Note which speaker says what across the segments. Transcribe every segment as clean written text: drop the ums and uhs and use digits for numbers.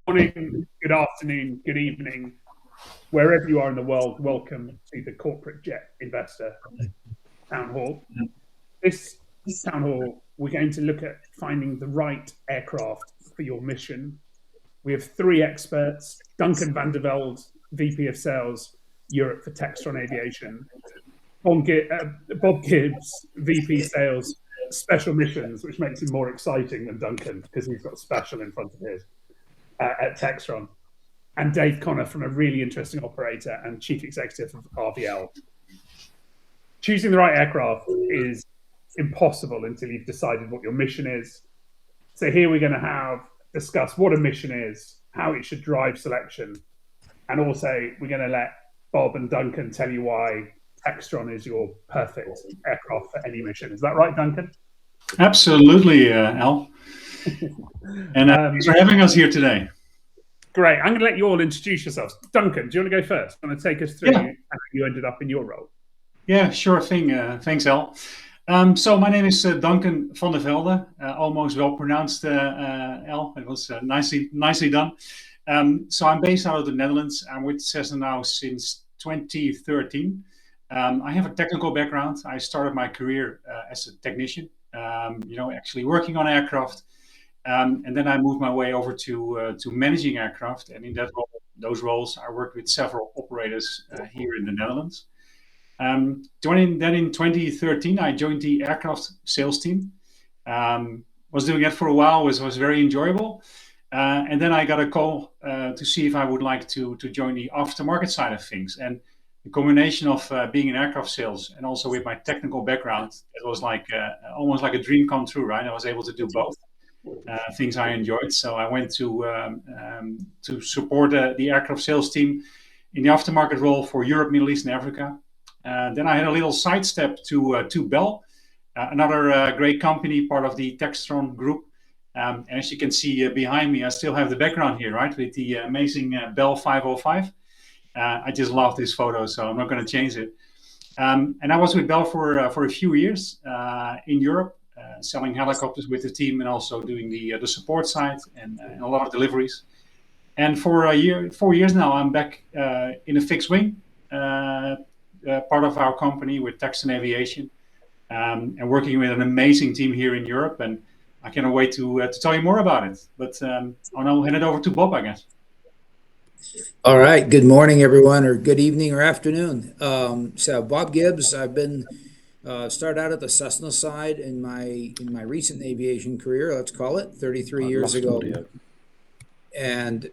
Speaker 1: Morning, good afternoon, good evening, wherever you are in the world. Welcome to the Corporate Jet Investor Town Hall. This town hall, we're going to look at finding the right aircraft for your mission. We have three experts: Duncan van der Velde, VP of Sales, Europe for Textron Aviation; Bob Gibbs, VP Sales, Special Missions, which makes him more exciting than Duncan because he's got special in front of his. At Textron, and Dave Connor from a really interesting operator and chief executive of RVL. Choosing the right aircraft is impossible until you've decided what your mission is. So here we're going to discuss what a mission is, how it should drive selection, and also we're going to let Bob and Duncan tell you why Textron is your perfect aircraft for any mission. Is that right, Duncan?
Speaker 2: Absolutely, Al. And thanks for having us here today.
Speaker 1: Great. I'm going to let you all introduce yourselves. Duncan, do you want to go first? Want to take us through how you ended up in your role?
Speaker 2: Yeah, sure thing. Thanks, Al. So my name is Duncan van der Velde. Almost well pronounced, Al. It was nicely done. So I'm based out of the Netherlands. I'm with Cessna now since 2013. I have a technical background. I started my career as a technician, actually working on aircraft. And then I moved my way over to managing aircraft, and in those roles, I worked with several operators here in the Netherlands. Then in 2013, I joined the aircraft sales team. Was doing that for a while, was very enjoyable. And then I got a call to see if I would like to join the aftermarket side of things. And the combination of being in aircraft sales and also with my technical background, it was like almost like a dream come true, right? I was able to do both. Things I enjoyed. So I went to support the aircraft sales team in the aftermarket role for Europe, Middle East, and Africa. Then I had a little sidestep to Bell, another great company, part of the Textron group. And as you can see behind me, I still have the background here, right, with the amazing Bell 505. I just love this photo, so I'm not going to change it. And I was with Bell for a few years in Europe. Selling helicopters with the team and also doing the support side and a lot of deliveries. And for 4 years now, I'm back in a fixed wing, part of our company with Textron Aviation, and working with an amazing team here in Europe. And I cannot wait to tell you more about it. But I'll now hand it over to Bob, I guess.
Speaker 3: All right. Good morning, everyone, or good evening or afternoon. So Bob Gibbs, I've been started out at the Cessna side in my recent aviation career, let's call it, 33 years ago. And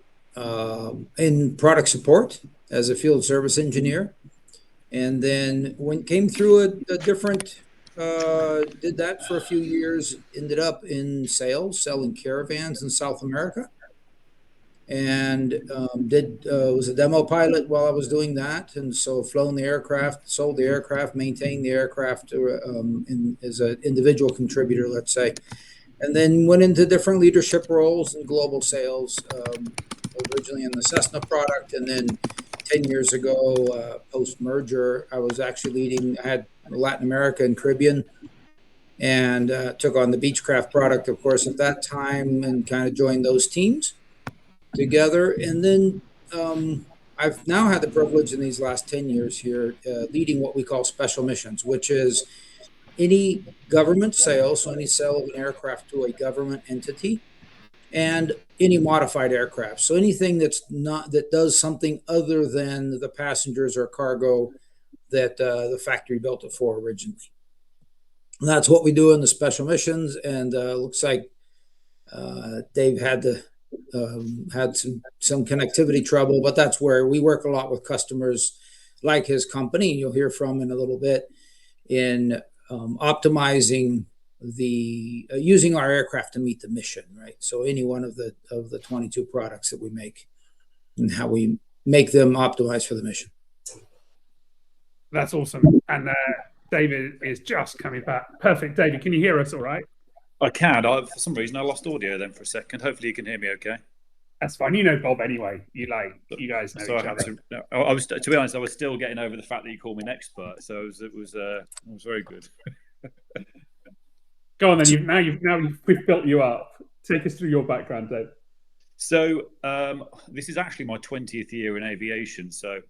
Speaker 3: in product support as a field service engineer. And then came through a different, did that for a few years, ended up in sales, selling caravans in South America. And was a demo pilot while I was doing that, and so flown the aircraft, sold the aircraft, maintained the aircraft as an individual contributor, let's say, and then went into different leadership roles in global sales, originally in the Cessna product, and then 10 years ago, post-merger, I was actually I had Latin America and Caribbean, and took on the Beechcraft product, of course, at that time, and kind of joined those teams together. And then I've now had the privilege in these last 10 years here leading what we call special missions, which is any government sale, so any sale of an aircraft to a government entity, and any modified aircraft. So anything that does something other than the passengers or cargo that the factory built it for originally. And that's what we do in the special missions. And looks like Dave had some connectivity trouble, but that's where we work a lot with customers like his company, you'll hear from in a little bit, in optimizing using our aircraft to meet the mission, right? So any one of the 22 products that we make and how we make them optimized for the mission.
Speaker 1: That's awesome. And David is just coming back. Perfect. David, can you hear us all right?
Speaker 4: I can. For some reason, I lost audio then for a second. Hopefully, you can hear me okay.
Speaker 1: That's fine. You know Bob anyway. You guys know each other.
Speaker 4: I was, to be honest, I was still getting over the fact that you called me an expert. So it was very good.
Speaker 1: Go on then. We've built you up. Take us through your background, Dave.
Speaker 4: So this is actually my 20th year in aviation. So I'm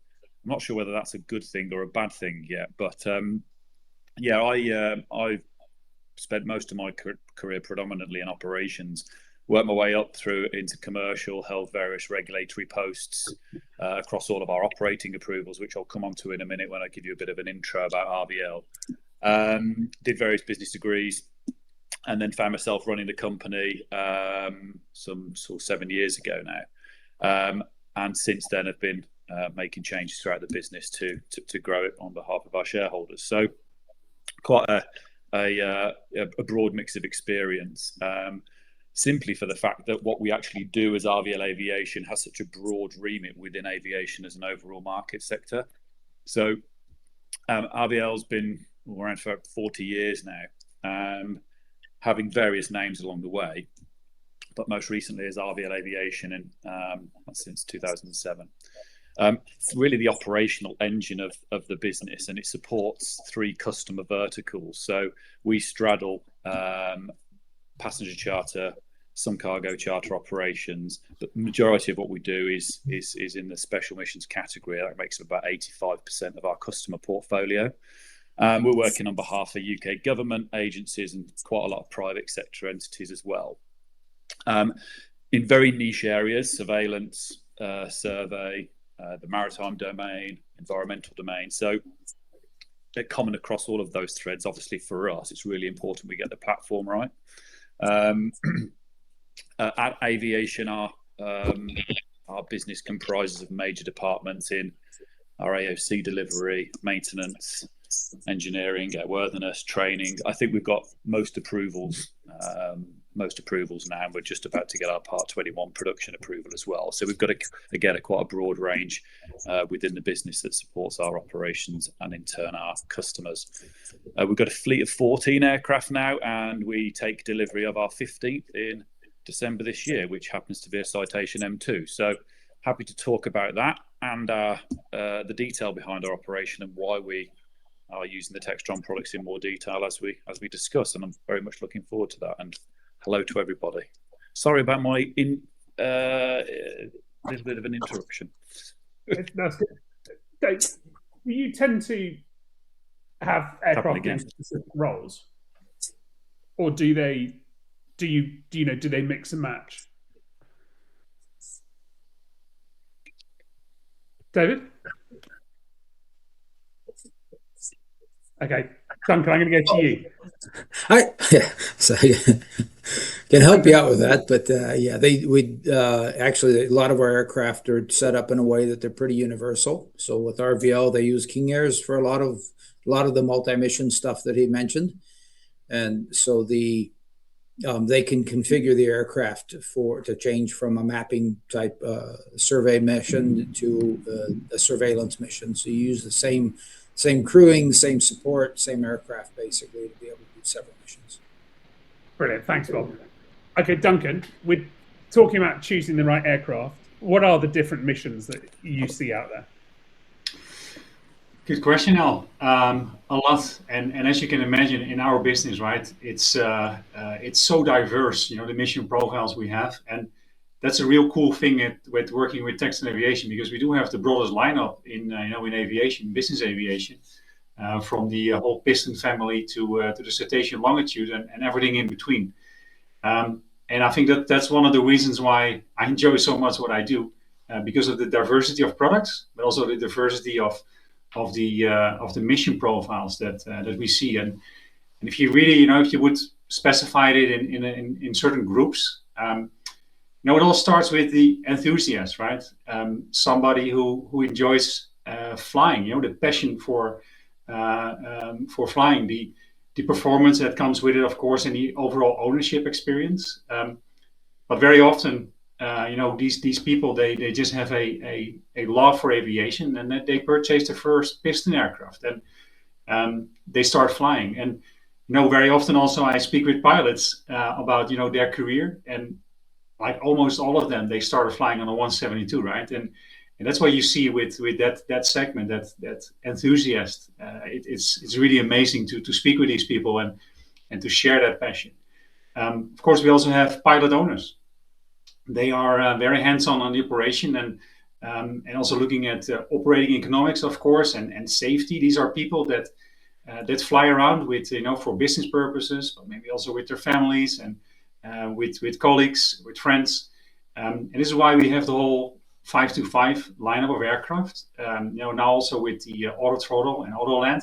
Speaker 4: not sure whether that's a good thing or a bad thing yet. But yeah, I've spent most of my career predominantly in operations, worked my way up through into commercial, held various regulatory posts across all of our operating approvals, which I'll come on to in a minute when I give you a bit of an intro about RVL. Did various business degrees, and then found myself running the company some sort of 7 years ago now. And since then have been making changes throughout the business to grow it on behalf of our shareholders. So quite a broad mix of experience, simply for the fact that what we actually do as RVL Aviation has such a broad remit within aviation as an overall market sector. So RVL's been around for 40 years now, having various names along the way, but most recently as RVL Aviation since 2007. It's really the operational engine of the business, and it supports 3 customer verticals. So we straddle passenger charter, some cargo charter operations, but the majority of what we do is in the special missions category. That makes up about 85% of our customer portfolio. We're working on behalf of UK government agencies and quite a lot of private sector entities as well, in very niche areas: surveillance, survey, the maritime domain, environmental domain. So they're common across all of those threads. Obviously, for us, it's really important we get the platform right. At Aviation, our business comprises of major departments in our AOC delivery, maintenance, engineering, airworthiness, training. I think we've got most approvals now, and we're just about to get our Part 21 production approval as well. So we've got quite a broad range within the business that supports our operations and in turn our customers. We've got a fleet of 14 aircraft now, and we take delivery of our 15th in December this year, which happens to be a Citation M2. So happy to talk about that and the detail behind our operation and why we are using the Textron products in more detail as we discuss. And I'm very much looking forward to that. And hello to everybody. Sorry about my little bit of an interruption.
Speaker 1: That's good. Dave, you tend to have aircraft in specific roles, or do they mix and match? David? Okay, Duncan, I'm going to go to you.
Speaker 3: So can help you out with that, but actually a lot of our aircraft are set up in a way that they're pretty universal. So with RVL, they use King Airs for a lot of the multi-mission stuff that he mentioned, and so they can configure the aircraft to change from a mapping type survey mission to a surveillance mission. So you use the same crewing, same support, same aircraft, basically, to be able to do several missions.
Speaker 1: Brilliant. Thanks, Bob. Okay, Duncan, we're talking about choosing the right aircraft. What are the different missions that you see out there?
Speaker 2: Good question, Al. A lot, and as you can imagine, in our business, right, it's so diverse. The mission profiles we have, and that's a real cool thing with working with Textron Aviation, because we do have the broadest lineup in aviation, business aviation, from the whole piston family to the citation longitude and everything in between. And I think that's one of the reasons why I enjoy so much what I do, because of the diversity of products, but also the diversity of the mission profiles that we see. And if you really, if you would specify it in certain groups, it all starts with the enthusiast, right? Somebody who enjoys flying, the passion for flying, the performance that comes with it, of course, and the overall ownership experience. But very often, these people, they just have a love for aviation, and that they purchase their first piston aircraft, and they start flying. And very often also I speak with pilots about their career, and like almost all of them, they started flying on a 172, right? And that's what you see with that segment, that enthusiast. It's really amazing to speak with these people and to share that passion. Of course, we also have pilot owners. They are very hands-on on the operation and also looking at operating economics, of course, and safety. These are people that fly around with, for business purposes, but maybe also with their families and with colleagues, with friends. And this is why we have the whole 525 lineup of aircraft. Now also with the auto throttle and auto land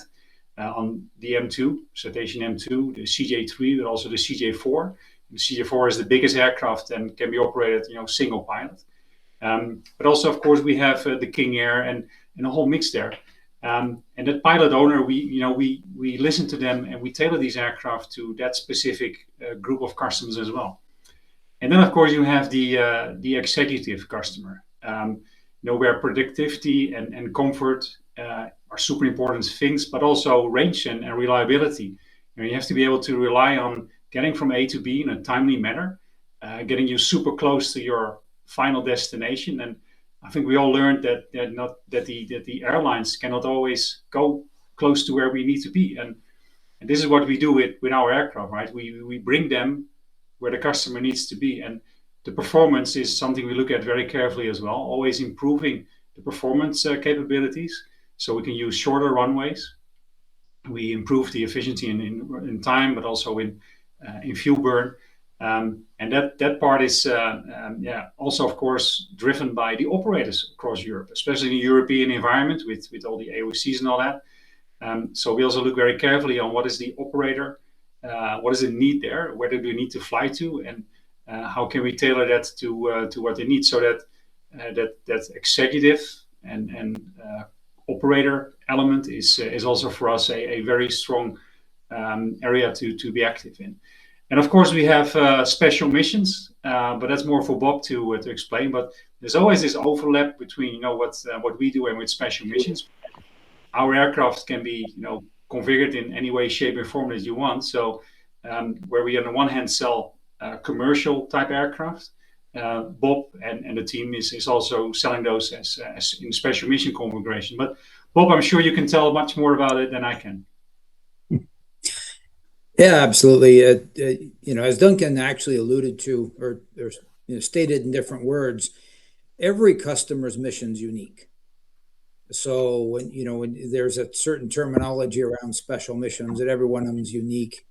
Speaker 2: on the M2, Citation M2, the CJ3, but also the CJ4. The CJ4 is the biggest aircraft and can be operated, single pilot. But also, of course, we have the King Air and a whole mix there. And that pilot owner, we listen to them and we tailor these aircraft to that specific group of customers as well. And then, of course, you have the executive customer, where productivity and comfort are super important things, but also range and reliability. You have to be able to rely on getting from A to B in a timely manner, getting you super close to your final destination. And I think we all learned that the airlines cannot always go close to where we need to be. And this is what we do with our aircraft, right? We bring them where the customer needs to be. And the performance is something we look at very carefully as well, always improving the performance capabilities so we can use shorter runways. We improve the efficiency in time, but also in fuel burn. And that part is also, of course, driven by the operators across Europe, especially in the European environment with all the AOCs and all that. So we also look very carefully on what is the operator, what is the need there, where do we need to fly to, and how can we tailor that to what they need, so that executive and operator element is also for us a very strong area to be active in. And of course, we have special missions, but that's more for Bob to explain. But there's always this overlap between what we do and with special missions. Our aircraft can be configured in any way, shape, and form that you want. So where we on the one hand sell commercial type aircraft, Bob and the team is also selling those as in special mission configuration. But Bob, I'm sure you can tell much more about it than I can.
Speaker 3: Yeah, absolutely. As Duncan actually alluded to, or stated in different words, every customer's mission is unique. So when there's a certain terminology around special missions, that every one of them is unique.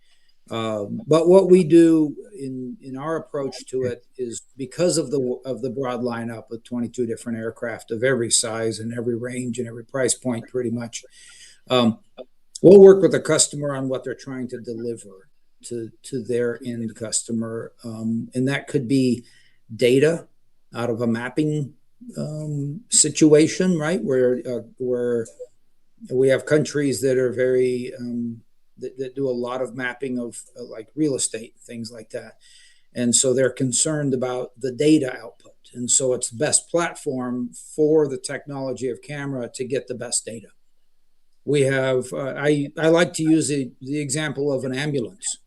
Speaker 3: But what we do in our approach to it is, because of the broad lineup with 22 different aircraft of every size and every range and every price point, pretty much. We'll work with the customer on what they're trying to deliver to their end customer, and that could be data out of a mapping situation, right? Where we have countries that are very that do a lot of mapping of like real estate, things like that, and so they're concerned about the data output, and so it's the best platform for the technology of camera to get the best data. We have, I like to use the example of an ambulance,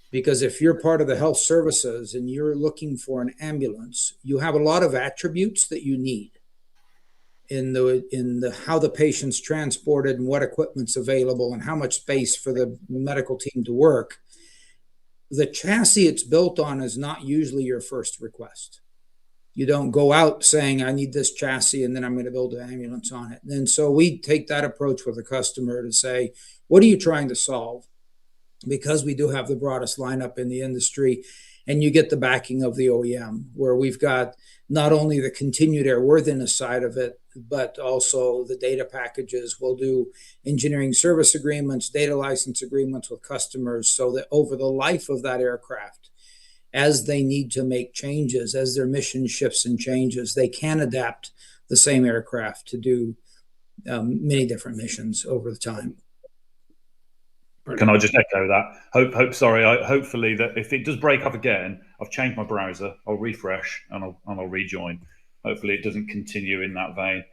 Speaker 3: because if you're part of the health services and you're looking for an ambulance, you have a lot of attributes that you need in the how the patient's transported and what equipment's available and how much space for the medical team to work. The chassis it's built on is not usually your first request. You don't go out saying, I need this chassis and then I'm going to build an ambulance on it. And so we take that approach with the customer to say, what are you trying to solve? Because we do have the broadest lineup in the industry, and you get the backing of the OEM, where we've got not only the continued airworthiness side of it, but also the data packages. We'll do engineering service agreements, data license agreements with customers, so that over the life of that aircraft, as they need to make changes, as their mission shifts and changes, they can adapt the same aircraft to do many different missions over the time.
Speaker 4: Can I just echo that? Hopefully that if it does break up again, I've changed my browser. I'll refresh and I'll rejoin. Hopefully it doesn't continue in that vein.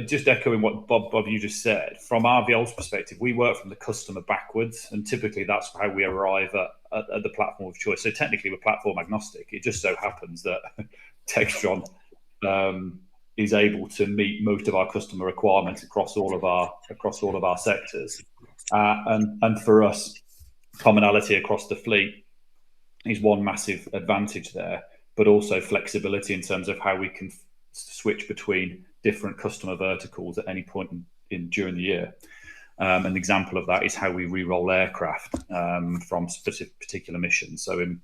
Speaker 4: Just echoing what Bob you just said. From our Velde's perspective, we work from the customer backwards, and typically that's how we arrive at the platform of choice. So technically we're platform agnostic. It just so happens that Textron is able to meet most of our customer requirements across all of our sectors, and for us, commonality across the fleet is one massive advantage there, but also flexibility in terms of how we can switch between different customer verticals at any point during the year. An example of that is how we re-roll aircraft from specific particular missions. So in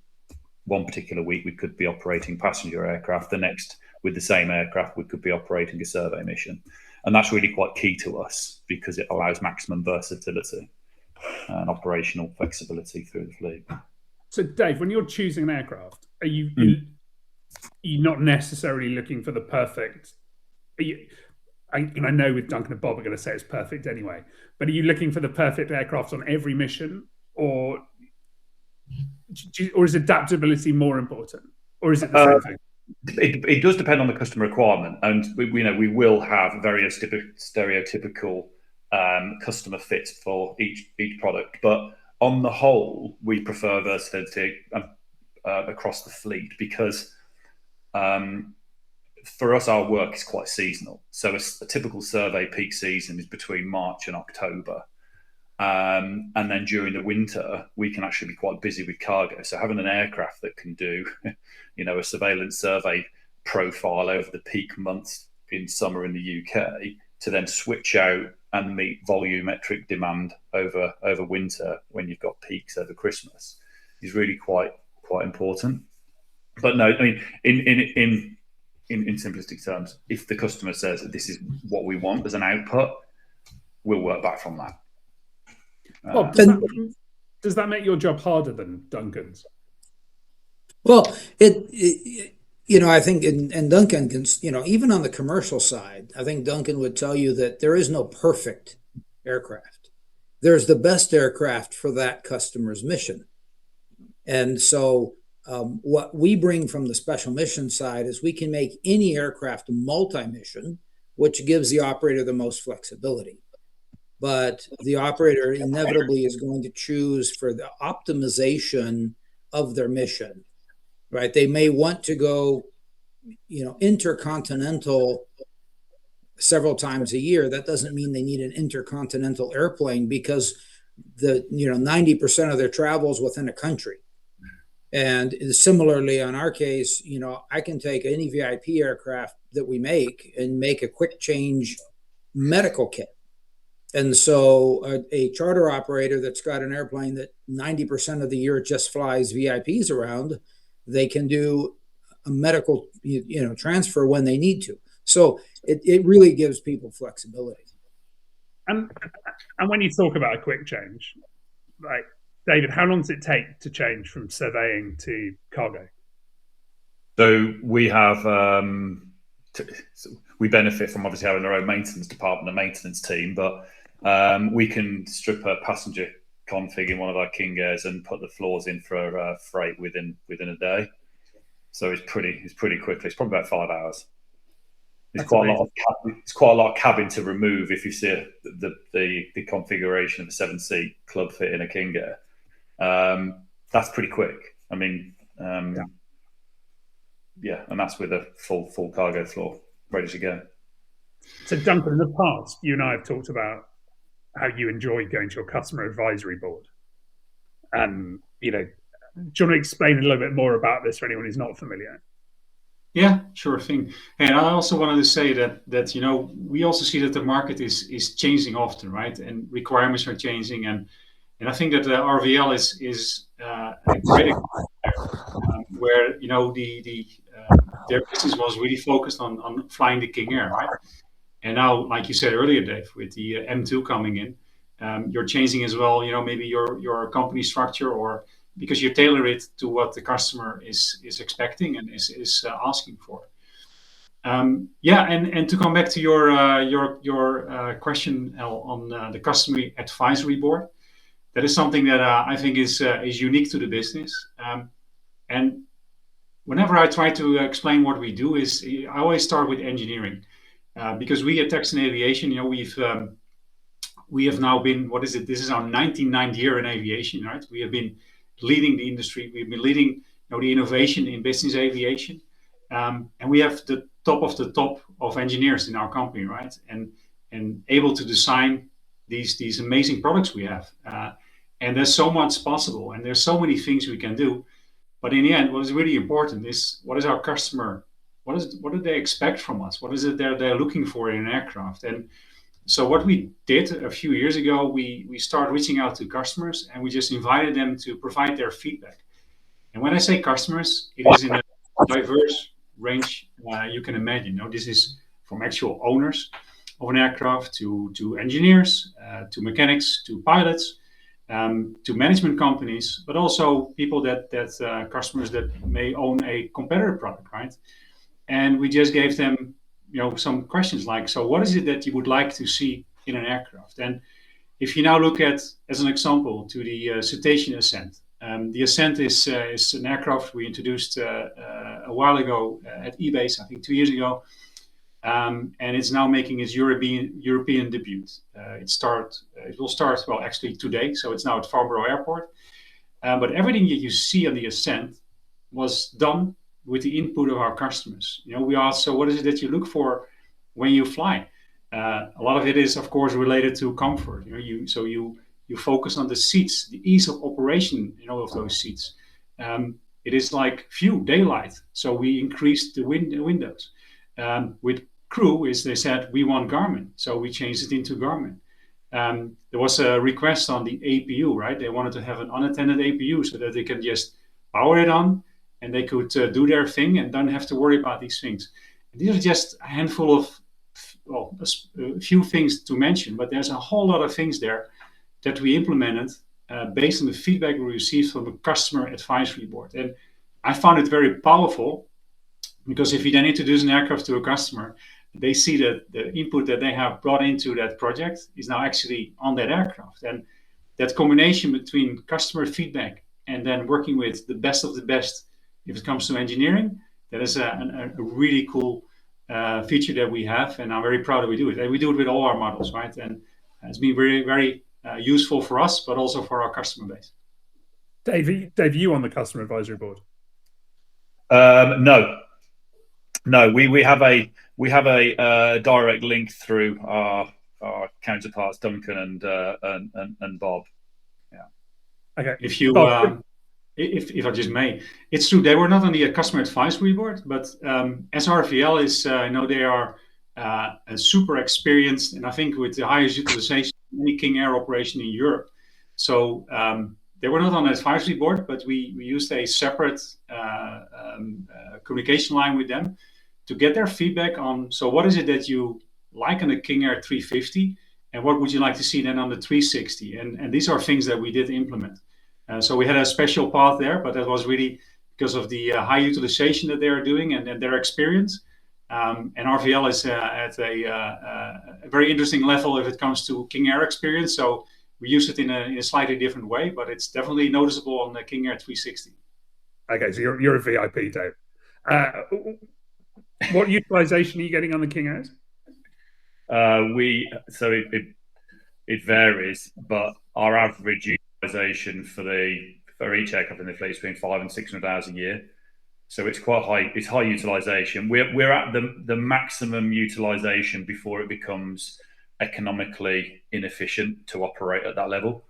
Speaker 4: one particular week, we could be operating passenger aircraft. The next, with the same aircraft, we could be operating a survey mission. And that's really quite key to us because it allows maximum versatility and operational flexibility through the fleet.
Speaker 1: So, Dave, when you're choosing an aircraft, are you not necessarily looking for the perfect? I know with Duncan and Bob are going to say it's perfect anyway, but are you looking for the perfect aircraft on every mission, or is adaptability more important, or is it the same thing?
Speaker 4: It does depend on the customer requirement, and we will have various stereotypical customer fits for each product, but on the whole, we prefer versatility across the fleet because for us, our work is quite seasonal. So a typical survey peak season is between March and October. And then during the winter, we can actually be quite busy with cargo. So having an aircraft that can do, a surveillance survey profile over the peak months in summer in the UK to then switch out and meet volumetric demand over winter when you've got peaks over Christmas is really quite important. But no, I mean, in simplistic terms, if the customer says this is what we want as an output, we'll work back from that.
Speaker 1: Well, does that make your job harder than Duncan's?
Speaker 3: Well, I think, and Duncan can, even on the commercial side, I think Duncan would tell you that there is no perfect aircraft. There's the best aircraft for that customer's mission. And so what we bring from the special mission side is we can make any aircraft multi-mission, which gives the operator the most flexibility. But the operator inevitably is going to choose for the optimization of their mission, right? They may want to go, intercontinental several times a year. That doesn't mean they need an intercontinental airplane because 90% of their travel is within a country. And similarly, on our case, I can take any VIP aircraft that we make and make a quick change medical kit. And so a charter operator that's got an airplane that 90% of the year just flies VIPs around, they can do a medical transfer when they need to. So it really gives people flexibility.
Speaker 1: And when you talk about a quick change, like David, how long does it take to change from surveying to cargo?
Speaker 4: So we have we benefit from obviously having our own maintenance department and maintenance team, but we can strip a passenger config in one of our King Airs and put the floors in for freight within a day. So it's pretty quickly. It's probably about 5 hours. It's quite a lot of cabin to remove if you see the configuration of a 7-seat club fit in a King Air. That's pretty quick. I mean, yeah, and that's with a full cargo floor ready to go.
Speaker 1: So Duncan, in the past, you and I have talked about how you enjoy going to your customer advisory board. And, do you want to explain a little bit more about this for anyone who's not familiar?
Speaker 2: Yeah, sure thing. And I also wanted to say that we also see that the market is changing often, right? And requirements are changing, and I think that RVL is a great example where their business was really focused on flying the King Air, right? And now, like you said earlier, Dave, with the M2 coming in, you're changing as well. Maybe your company structure, or because you tailor it to what the customer is expecting and is asking for. And to come back to your question, El, on the customer advisory board, that is something that I think is unique to the business. And whenever I try to explain what we do, I always start with engineering, because we at Textron Aviation, we have now been, this is our 99th year in aviation, right? We have been leading the industry. We've been leading the innovation in business aviation, and we have the top of engineers in our company, right? And able to design these amazing products we have. And there's so much possible, and there's so many things we can do. But in the end, what is really important is what is our customer, what do they expect from us? What is it they're looking for in an aircraft? And so what we did a few years ago, we started reaching out to customers and we just invited them to provide their feedback. And when I say customers, it is in a diverse range you can imagine. This is from actual owners of an aircraft to engineers, to mechanics, to pilots, to management companies, but also people that customers that may own a competitor product, right? And we just gave them, some questions like, so what is it that you would like to see in an aircraft? And if you now look at, as an example, to the Cetacean Ascent, the Ascent is an aircraft we introduced a while ago at eBase, I think 2 years ago, and it's now making its European debut. It will start, well, actually today, so it's now at Farnborough Airport. But everything that you see on the Ascent was done with the input of our customers. We asked, so what is it that you look for when you fly? A lot of it is, of course, related to comfort. You focus on the seats, the ease of operation, of those seats. It is like daylight. So we increased the windows. With crew, they said we want Garmin, so we changed it into Garmin. There was a request on the APU, right? They wanted to have an unattended APU so that they can just power it on and they could do their thing and don't have to worry about these things. And these are just a handful of, a few things to mention, but there's a whole lot of things there that we implemented based on the feedback we received from the customer advisory board. And I found it very powerful because if you then introduce an aircraft to a customer, they see that the input that they have brought into that project is now actually on that aircraft. And that combination between customer feedback and then working with the best of the best if it comes to engineering, that is a really cool feature that we have, and I'm very proud that we do it. And we do it with all our models, right? And it's been very, very useful for us, but also for our customer base.
Speaker 1: Dave, you on the customer advisory board?
Speaker 4: No, we have a direct link through our counterparts, Duncan and Bob.
Speaker 2: Yeah. Okay. If you if I just may, it's true they were not on the customer advisory board, but SRVL is I know they are super experienced, and I think with the highest utilization of any King Air operation in Europe. So they were not on the advisory board, but we used a separate communication line with them to get their feedback on, so what is it that you like on the King Air 350 and what would you like to see then on the 360? And these are things that we did implement. So we had a special path there, but that was really because of the high utilization that they are doing and their experience. And RVL is at a very interesting level if it comes to King Air experience. So we use it in a slightly different way, but it's definitely noticeable on the King Air 360.
Speaker 1: Okay, so you're a VIP, Dave. What utilization are you getting on the King Airs?
Speaker 4: It varies, but our average utilization for each aircraft in the fleet is between 500 and 600 hours a year. So it's quite high. It's high utilization. We're at the maximum utilization before it becomes economically inefficient to operate at that level.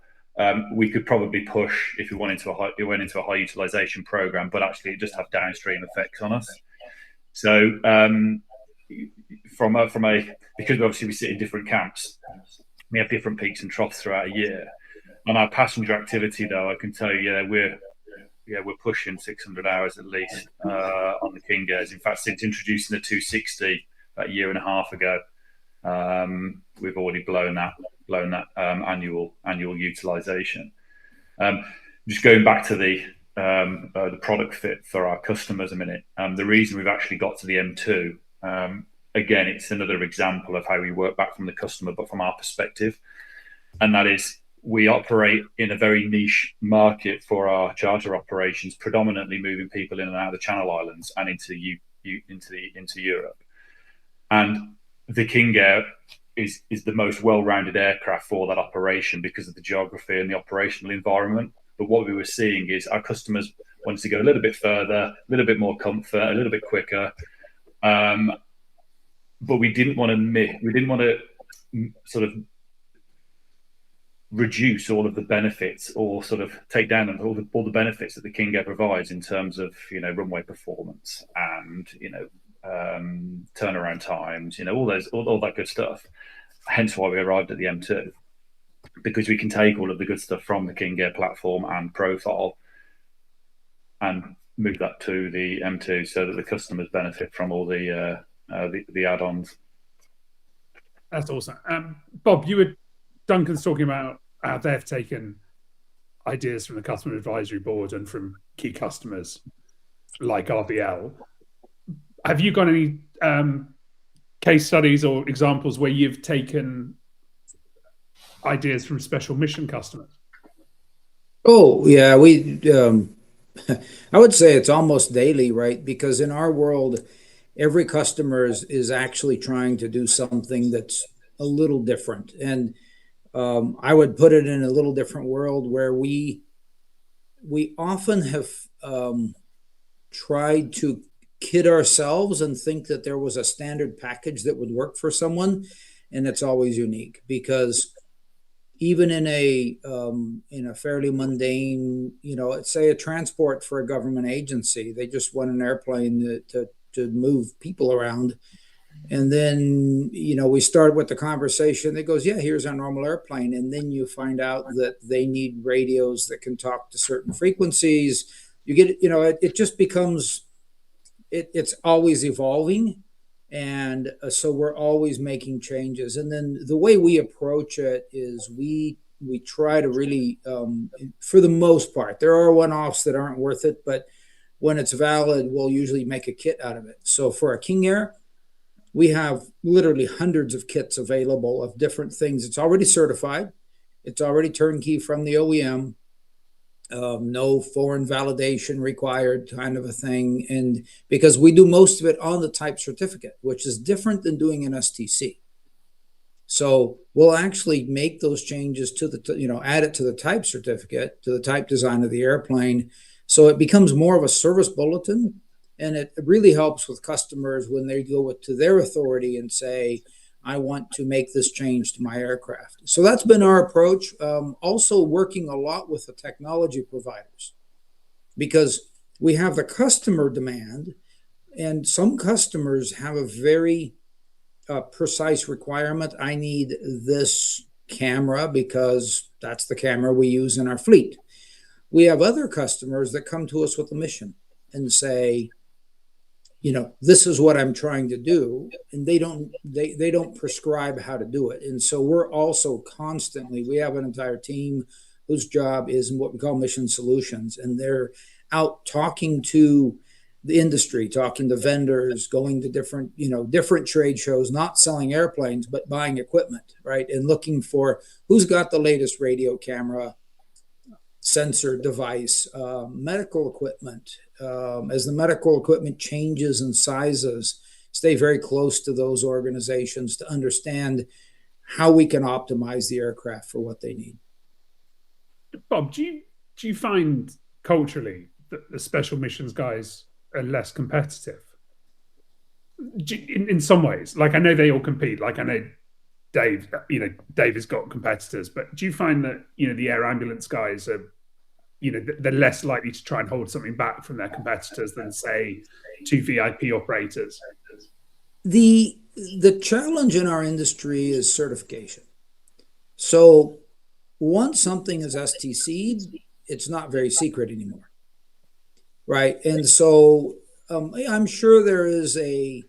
Speaker 4: We could probably push if we went into a high utilization program, but actually it just have downstream effects on us. So because obviously we sit in different camps, we have different peaks and troughs throughout a year. On our passenger activity, though, I can tell you, we're pushing 600 hours at least on the King Airs. In fact, since introducing the 260 about a year and a half ago, we've already blown that annual utilization. Just going back to the product fit for our customers a minute. The reason we've actually got to the M2, again, it's another example of how we work back from the customer, but from our perspective, and that is we operate in a very niche market for our charter operations, predominantly moving people in and out of the Channel Islands and into Europe. And the King Air is the most well-rounded aircraft for that operation because of the geography and the operational environment. But what we were seeing is our customers wanted to go a little bit further, a little bit more comfort, a little bit quicker. But we didn't want to sort of reduce all of the benefits, or sort of take down all the benefits that the King Air provides in terms of, you know, runway performance and, you know, turnaround times, you know, all that good stuff. Hence why we arrived at the M2, because we can take all of the good stuff from the King Air platform and profile and move that to the M2 so that the customers benefit from all the add-ons.
Speaker 1: That's awesome. Bob, Duncan's talking about how they've taken ideas from the customer advisory board and from key customers like RVL. Have you got any case studies or examples where you've taken ideas from special mission customers?
Speaker 3: Oh, yeah, I would say it's almost daily, right? Because in our world, every customer is actually trying to do something that's a little different. And I would put it in a little different world where we often have tried to kid ourselves and think that there was a standard package that would work for someone, and it's always unique. Because even in a fairly mundane, you know, let's say a transport for a government agency, they just want an airplane to move people around. And then, you know, we start with the conversation that goes, yeah, here's our normal airplane. And then you find out that they need radios that can talk to certain frequencies. You get, you know, it just becomes, it's always evolving. And so we're always making changes. And then the way we approach it is we try to really, for the most part, there are one-offs that aren't worth it, but when it's valid, we'll usually make a kit out of it. So for a King Air, we have literally hundreds of kits available of different things. It's already certified. It's already turnkey from the OEM. No foreign validation required, kind of a thing. And because we do most of it on the type certificate, which is different than doing an STC. So we'll actually make those changes to the, you know, add it to the type certificate, to the type design of the airplane. So it becomes more of a service bulletin. And it really helps with customers when they go to their authority and say, I want to make this change to my aircraft. So that's been our approach. Also working a lot with the technology providers, because we have the customer demand, and some customers have a very precise requirement. I need this camera because that's the camera we use in our fleet. We have other customers that come to us with a mission and say, you know, this is what I'm trying to do, and they don't prescribe how to do it. And so we're also constantly, we have an entire team whose job is what we call mission solutions, and they're out talking to the industry, talking to vendors, going to different trade shows, not selling airplanes, but buying equipment, right? And looking for who's got the latest radio, camera, sensor device, medical equipment. As the medical equipment changes in sizes, stay very close to those organizations to understand how we can optimize the aircraft for what they need.
Speaker 1: Bob, do you find culturally that the special missions guys are less competitive? In some ways, like I know they all compete. Like I know Dave has got competitors, but do you find that, you know, the air ambulance guys are, you know, they're less likely to try and hold something back from their competitors than, say, two VIP operators?
Speaker 3: The challenge in our industry is certification. So once something is STC'd, it's not very secret anymore, right? And so I'm sure there is a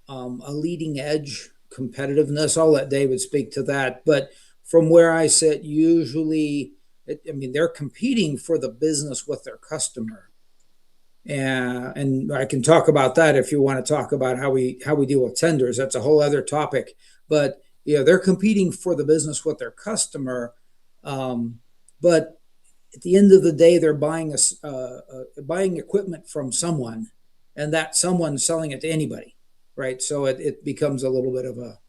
Speaker 3: leading edge competitiveness. I'll let David speak to that. But from where I sit, usually, they're competing for the business with their customer. And I can talk about that if you want to talk about how we deal with tenders. That's a whole other topic. But yeah, they're competing for the business with their customer. But at the end of the day, they're buying equipment from someone, and that someone's selling it to anybody, right? So it becomes a little bit of a.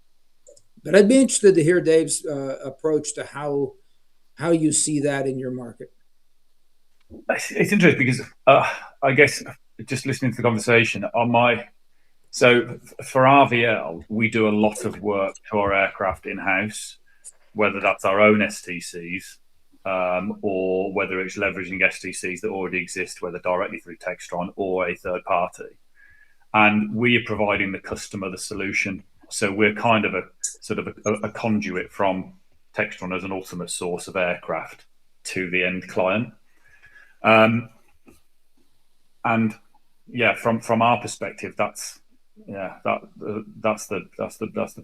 Speaker 3: But I'd be interested to hear Dave's approach to how you see that in your market.
Speaker 4: It's interesting because I guess just listening to the conversation so for RVL, we do a lot of work to our aircraft in-house. whether that's our own STCs or whether it's leveraging STCs that already exist, whether directly through Textron or a third party. And we are providing the customer the solution. So we're kind of a conduit from Textron as an ultimate source of aircraft to the end client. And yeah, from our perspective, that's the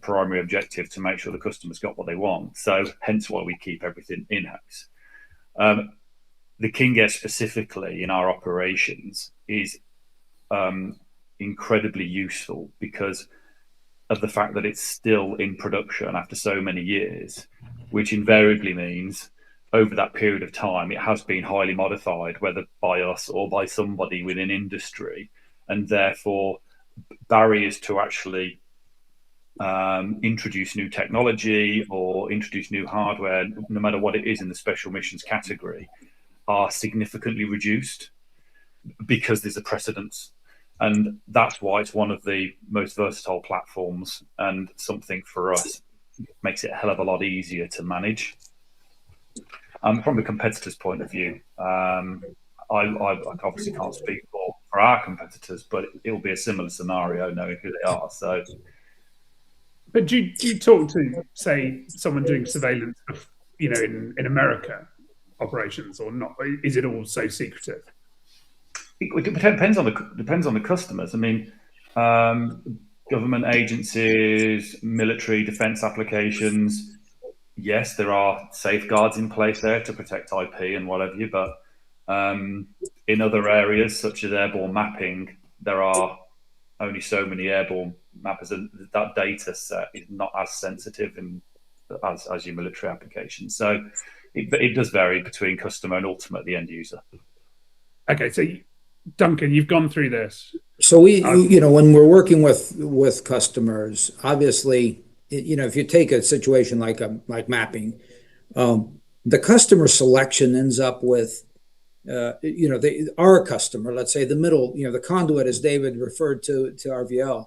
Speaker 4: primary objective, to make sure the customer's got what they want. So hence why we keep everything in-house. The King Air specifically in our operations is incredibly useful because of the fact that it's still in production after so many years, which invariably means over that period of time it has been highly modified, whether by us or by somebody within industry, and therefore barriers to actually introduce new technology or introduce new hardware, no matter what it is in the special missions category, are significantly reduced because there's a precedence. And that's why it's one of the most versatile platforms, and something for us makes it a hell of a lot easier to manage. From the competitor's point of view, I obviously can't speak for our competitors, but it'll be a similar scenario knowing who they are. So,
Speaker 1: but do you talk to, say, someone doing surveillance, in America operations, or not? Is it all so secretive?
Speaker 4: It depends on the customers. I mean, government agencies, military defense applications. Yes, there are safeguards in place there to protect IP and whatever you. But in other areas, such as airborne mapping, there are only so many airborne mappers, and that data set is not as sensitive as your military applications. So it does vary between customer and ultimately end user.
Speaker 1: Okay, so Duncan, you've gone through this.
Speaker 3: So when we're working with customers, obviously, if you take a situation like mapping, the customer selection ends up with, our customer, let's say the middle, the conduit, as David referred to RVL,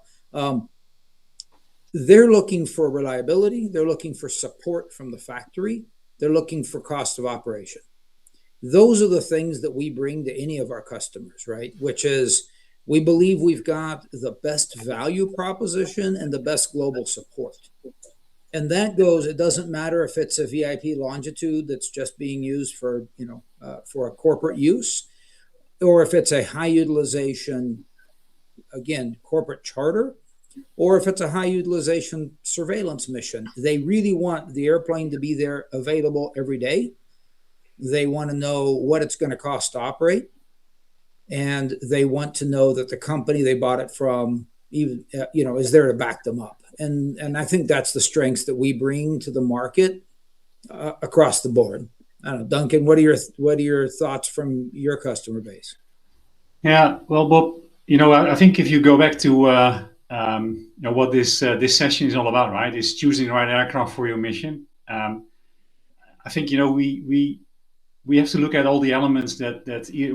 Speaker 3: they're looking for reliability, they're looking for support from the factory, they're looking for cost of operation. Those are the things that we bring to any of our customers, right? Which is, we believe we've got the best value proposition and the best global support. And that goes, it doesn't matter if it's a VIP Longitude that's just being used for a corporate use, or if it's a high utilization, again, corporate charter, or if it's a high utilization surveillance mission. They really want the airplane to be there available every day. They want to know what it's going to cost to operate. And they want to know that the company they bought it from, even is there to back them up. And I think that's the strengths that we bring to the market across the board. I don't know, Duncan, what are your thoughts from your customer base?
Speaker 2: Yeah, well, Bob, I think if you go back to what this session is all about, right? Is choosing the right aircraft for your mission. I think we have to look at all the elements that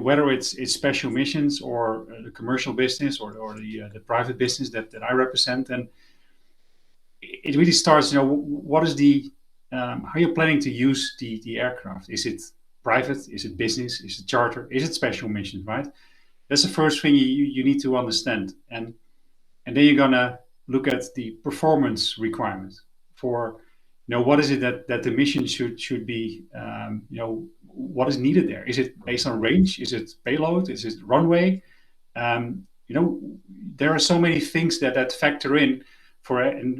Speaker 2: whether it's special missions or the commercial business or the private business that I represent, and it really starts. What is how are you planning to use the aircraft? Is it private? Is it business? Is it charter? Is it special missions? Right. That's the first thing you need to understand, and then you're gonna look at the performance requirements for what is it that the mission should be. What is needed there? Is it based on range? Is it payload? Is it runway? There are so many things that factor in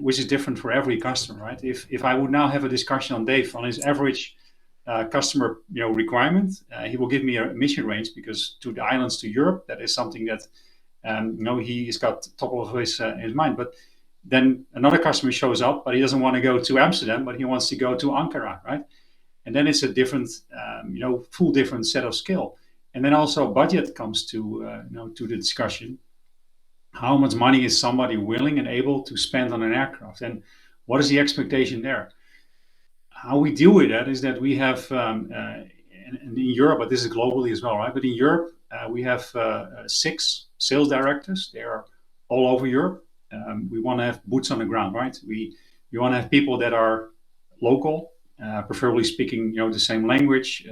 Speaker 2: which is different for every customer, right? If I would now have a discussion on Dave on his average customer requirement, he will give me a mission range, because to the islands, to Europe, that is something that he's got top of his mind. But then another customer shows up, but he doesn't want to go to Amsterdam, but he wants to go to Ankara, right? And then it's a different, full different set of skill. And then also budget comes to the discussion. How much money is somebody willing and able to spend on an aircraft, and what is the expectation there? How we deal with that is that we have, in Europe, but this is globally as well, right? But in Europe, we have 6 sales directors. They are all over Europe. We want to have boots on the ground, right? We want to have people that are local, preferably speaking, the same language,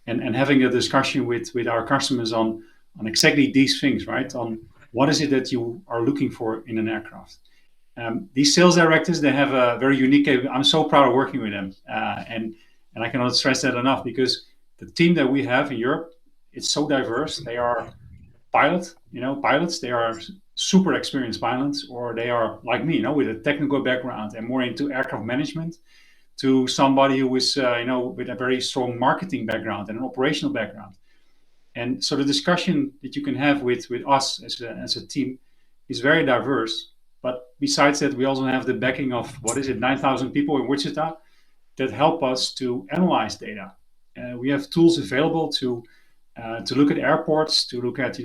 Speaker 2: and having a discussion with our customers on exactly these things, right? On what is it that you are looking for in an aircraft. These sales directors, they have a very unique. I'm so proud of working with them, and I cannot stress that enough, because the team that we have in Europe, it's so diverse. They are pilots. They are super experienced pilots, or they are like me, with a technical background and more into aircraft management, to somebody who is, with a very strong marketing background and an operational background. And so the discussion that you can have with us as a team is very diverse. But besides that, we also have the backing of, 9,000 people in Wichita that help us to analyze data. We have tools available to look at airports, to look at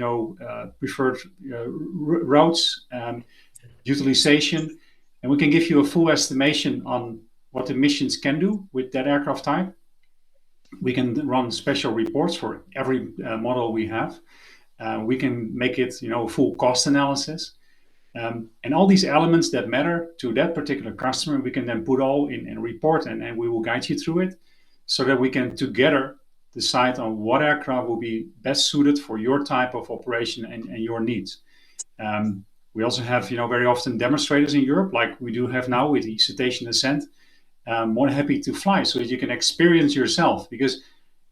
Speaker 2: preferred routes, utilization, and we can give you a full estimation on what the missions can do with that aircraft type. We can run special reports for every model we have. We can make it full cost analysis. And all these elements that matter to that particular customer, we can then put all in a report, and we will guide you through it, so that we can together decide on what aircraft will be best suited for your type of operation and your needs. We also have, very often demonstrators in Europe, like we do have now with the Citation Ascent. More than happy to fly so that you can experience yourself, because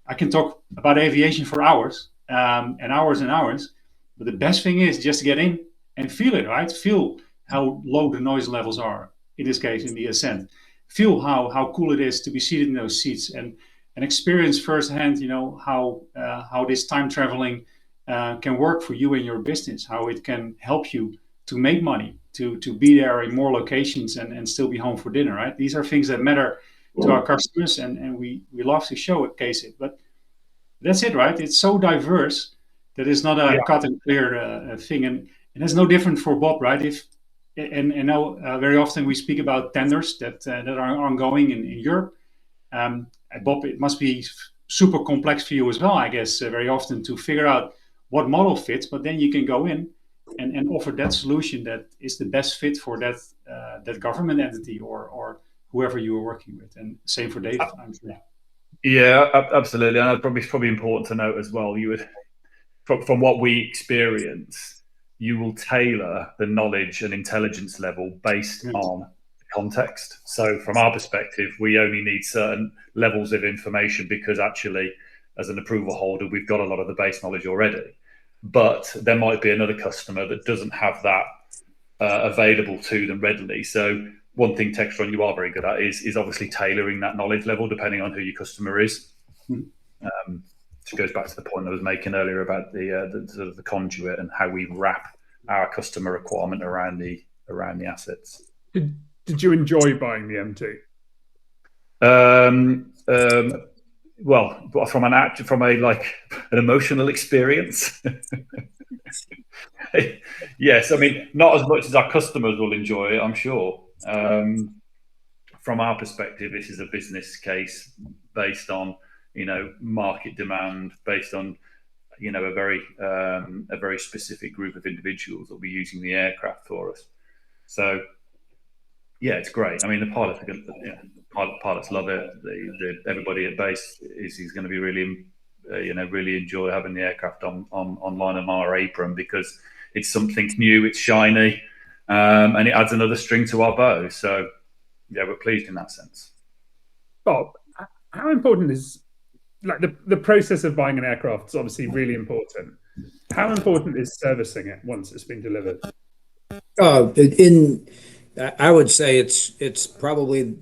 Speaker 2: I can talk about aviation for hours and hours and hours, but the best thing is just to get in and feel it, right? Feel how low the noise levels are, in this case, in the Ascent. Feel how cool it is to be seated in those seats, and experience firsthand, how this time traveling can work for you and your business, how it can help you to make money, to be there in more locations and still be home for dinner, right? These are things that matter to our customers, and we love to showcase it. But that's it, right? It's so diverse that it's not a cut and clear thing, and it's no different for Bob, right? Very often we speak about tenders that are ongoing in Europe. Bob, it must be super complex for you as well, I guess, very often to figure out what model fits, but then you can go in and offer that solution that is the best fit for that government entity or whoever you are working with. And same for Dave, I'm sure.
Speaker 4: Yeah, absolutely. And it's probably important to note as well, you would, from what we experience, you will tailor the knowledge and intelligence level based on context. So from our perspective, we only need certain levels of information because actually, as an approval holder, we've got a lot of the base knowledge already. But there might be another customer that doesn't have that available to them readily. So one thing, Textron, you are very good at is obviously tailoring that knowledge level depending on who your customer is. Which goes back to the point I was making earlier about the sort of the conduit and how we wrap our customer requirement around the assets.
Speaker 1: Did you enjoy buying the M2?
Speaker 4: Well, from an emotional experience, yes. I mean, not as much as our customers will enjoy it, I'm sure. From our perspective, this is a business case based on market demand, based on a very specific group of individuals that will be using the aircraft for us. So yeah, it's great. I mean, the pilots are good. Pilots love it. Everybody at base is going to be really enjoy having the aircraft online on our apron, because it's something new, it's shiny, and it adds another string to our bow. So yeah, we're pleased in that sense.
Speaker 1: Bob, how important is the process of buying an aircraft is obviously really important. How important is servicing it once it's been delivered?
Speaker 3: I would say it's probably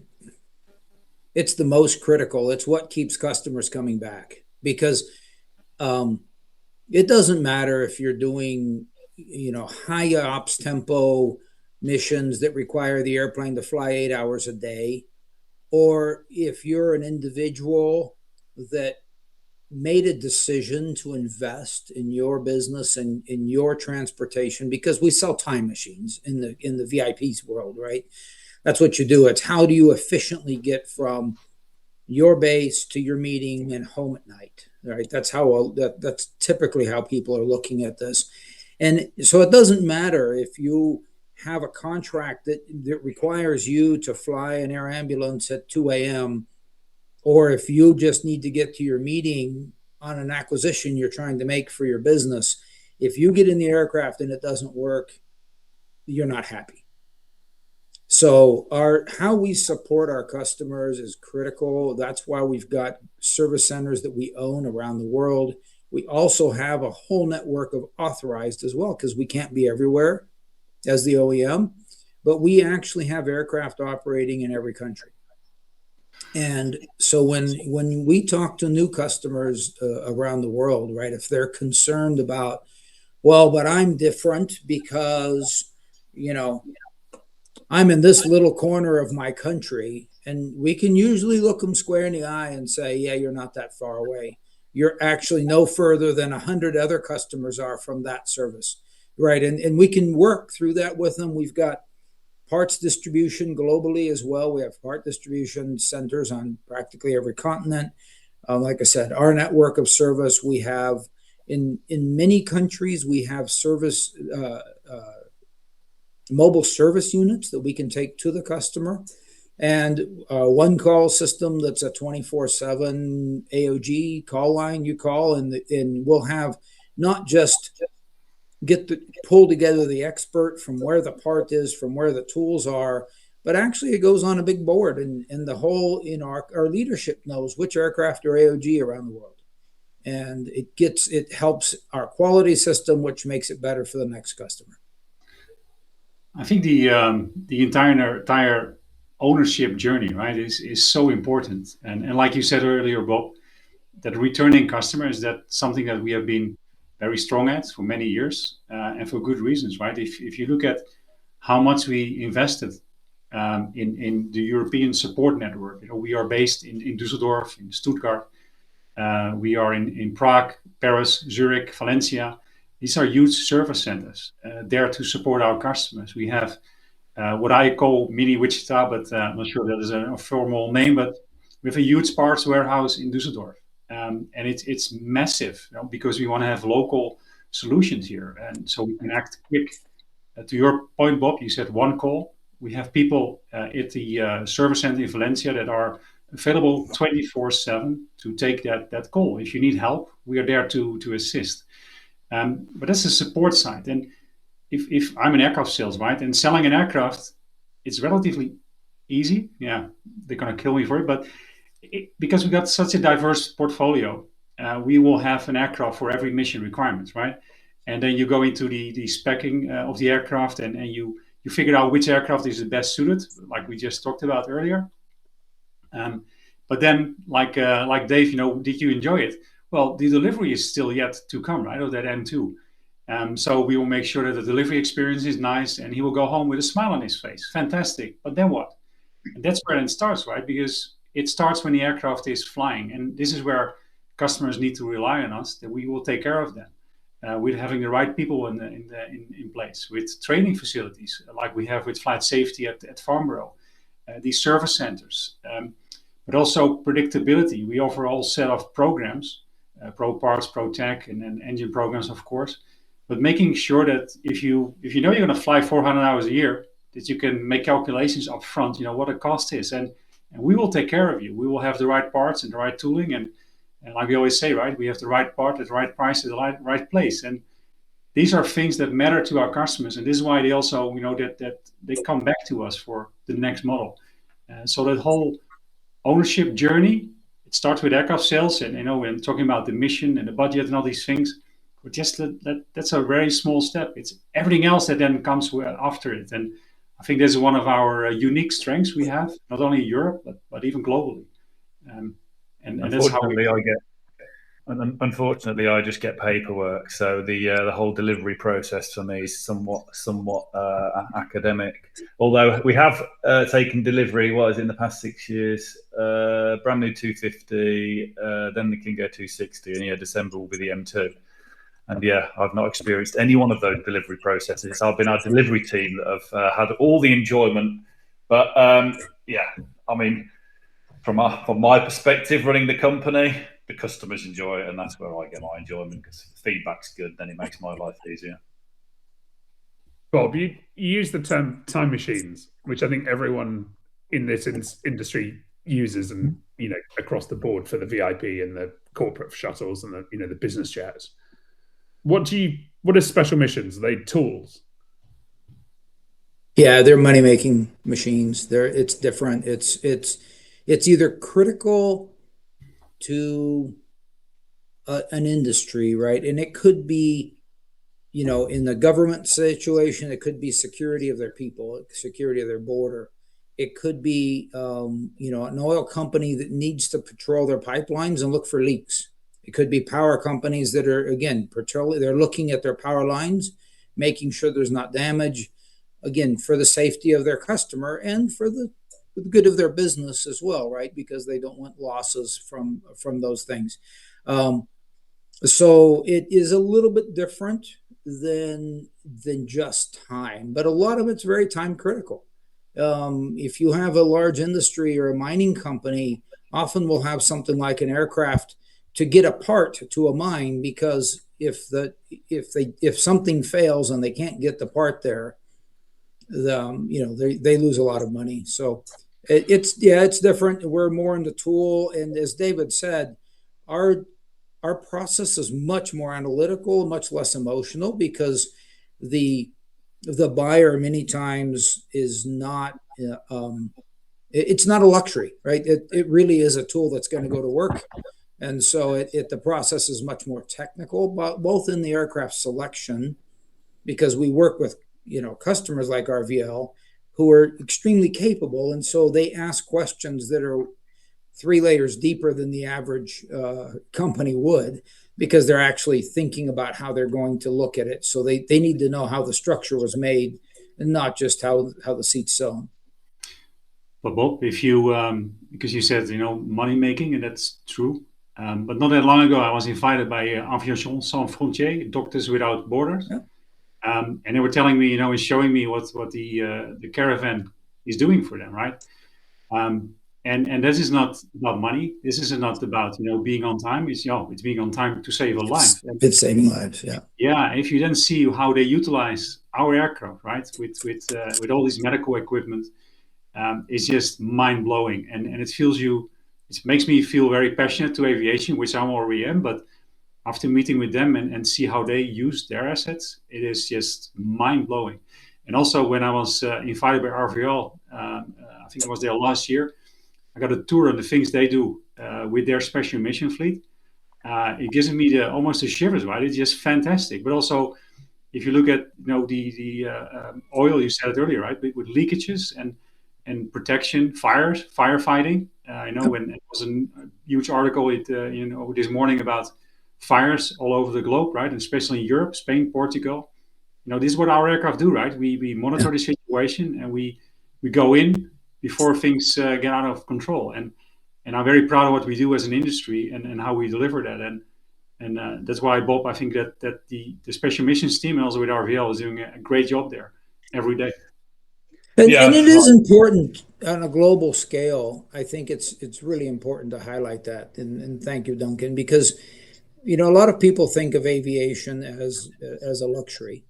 Speaker 3: the most critical. It's what keeps customers coming back, because it doesn't matter if you're doing high ops tempo missions that require the airplane to fly 8 hours a day, or if you're an individual that made a decision to invest in your business and in your transportation, because we sell time machines in the VIP's world, right? That's what you do. It's how do you efficiently get from your base to your meeting and home at night, right? That's typically how people are looking at this. And so it doesn't matter if you have a contract that requires you to fly an air ambulance at 2 a.m. or if you just need to get to your meeting on an acquisition you're trying to make for your business, if you get in the aircraft and it doesn't work, you're not happy. So how we support our customers is critical. That's why we've got service centers that we own around the world. We also have a whole network of authorized as well, because we can't be everywhere as the OEM, but we actually have aircraft operating in every country. And so when we talk to new customers around the world, right, if they're concerned about, well, but I'm different because, I'm in this little corner of my country, and we can usually look them square in the eye and say, yeah, you're not that far away. You're actually no further than 100 other customers are from that service, right? And we can work through that with them. We've got parts distribution globally as well. We have part distribution centers on practically every continent. Like I said, our network of service, we have in many countries, we have service mobile service units that we can take to the customer, and a one call system that's a 24/7 AOG call line you call, and we'll have not just pull together the expert from where the part is, from where the tools are, but actually it goes on a big board, and the whole, our leadership knows which aircraft are AOG around the world, and it helps our quality system, which makes it better for the next customer.
Speaker 2: I think the entire ownership journey, right, is so important. And like you said earlier, Bob, that returning customers, that's something that we have been very strong at for many years, and for good reasons, right? If you look at how much we invested in the European support network, we are based in Düsseldorf, in Stuttgart, we are in Prague, Paris, Zurich, Valencia. These are huge service centers there to support our customers. We have what I call mini Wichita, but I'm not sure that is a formal name, but we have a huge parts warehouse in Düsseldorf. And it's massive, because we want to have local solutions here. And so we can act quick. To your point, Bob, you said one call. We have people at the service center in Valencia that are available 24/7 to take that call. If you need help, we are there to assist. But that's the support side. And if I'm an aircraft sales, right, and selling an aircraft, it's relatively easy. Yeah, they're going to kill me for it. But because we got such a diverse portfolio, we will have an aircraft for every mission requirements, right? And then you go into the specing of the aircraft, and you figure out which aircraft is the best suited, like we just talked about earlier. But then, like Dave, did you enjoy it? Well, the delivery is still yet to come, right? Of that M2. So we will make sure that the delivery experience is nice, and he will go home with a smile on his face. Fantastic. But then what? And that's where it starts, right? Because it starts when the aircraft is flying, and this is where customers need to rely on us, that we will take care of them. With having the right people in place, with training facilities like we have with flight safety at Farnborough, these service centers, but also predictability. We offer a whole set of programs, Pro Parts, Pro Tech, and then engine programs, of course. But making sure that if you know you're going to fly 400 hours a year, that you can make calculations up front, what the cost is, and we will take care of you. We will have the right parts and the right tooling, and like we always say, right, we have the right part at the right price at the right place. And these are things that matter to our customers, and this is why they also, that they come back to us for the next model. So that whole ownership journey, it starts with aircraft sales, and when talking about the mission and the budget and all these things, but just that's a very small step. It's everything else that then comes after it. And I think this is one of our unique strengths we have, not only in Europe, but even globally. And that's how
Speaker 4: Unfortunately, I just get paperwork. So the whole delivery process for me is somewhat academic. Although we have taken delivery, in the past 6 years, brand new 250, then the Kingo 260, and December will be the M2. And I've not experienced any one of those delivery processes. I've been our delivery team that have had all the enjoyment. But I mean, from my perspective, running the company, the customers enjoy it, and that's where I get my enjoyment, because feedback's good, then it makes my life easier.
Speaker 1: Bob, you use the term time machines, which I think everyone in this industry users and across the board for the VIP and the corporate shuttles and the business jets. What are special missions? Are they tools?
Speaker 3: Yeah, they're money making machines. It's different. It's either critical to an industry, right? And it could be, in the government situation, it could be security of their people, security of their border. It could be, an oil company that needs to patrol their pipelines and look for leaks. It could be power companies that are, again, patrolling. They're looking at their power lines, making sure there's not damage, again, for the safety of their customer and for the good of their business as well, right? Because they don't want losses from those things. So it is a little bit different than just time, but a lot of it's very time critical. If you have a large industry or a mining company, often we'll have something like an aircraft to get a part to a mine, because if something fails and they can't get the part there, they lose a lot of money. So it's different. We're more in the tool, and as David said, our process is much more analytical, much less emotional, because the buyer many times is not it's not a luxury, right? It really is a tool that's going to go to work. And so the process is much more technical, but both in the aircraft selection, because we work with customers like RVL who are extremely capable, and so they ask questions that are 3 layers deeper than the average company would, because they're actually thinking about how they're going to look at it. So they need to know how the structure was made and not just how the seat's sewn.
Speaker 2: But Bob, if you because you said money making, and that's true. But not that long ago, I was invited by Aviation Sans Frontières, Doctors Without Borders,
Speaker 3: Yeah.
Speaker 2: And they were telling me, and showing me what the caravan is doing for them, right? And this is not about money. This is not about being on time. It's being on time to save a life.
Speaker 3: It's saving lives, yeah.
Speaker 2: Yeah. If you then see how they utilize our aircraft, right, with all this medical equipment, it's just mind blowing, and it makes me feel very passionate to aviation, which I already am. But after meeting with them and see how they use their assets, it is just mind blowing. And also, when I was invited by RVL, I think I was there last year, I got a tour on the things they do with their special mission fleet. It gives me almost the shivers, right? It's just fantastic. But also, if you look at the oil, you said it earlier, right? With leakages and protection, firefighting. When it was a huge article this morning about fires all over the globe, right? And especially in Europe, Spain, Portugal. This is what our aircraft do, right? We monitor the situation, and we go in before things get out of control. And I'm very proud of what we do as an industry and how we deliver that. And that's why, Bob, I think that the special missions team, and also with RVL, is doing a great job there every day.
Speaker 3: And it is important on a global scale. I think it's really important to highlight that. And thank you, Duncan, because a lot of people think of aviation as a luxury,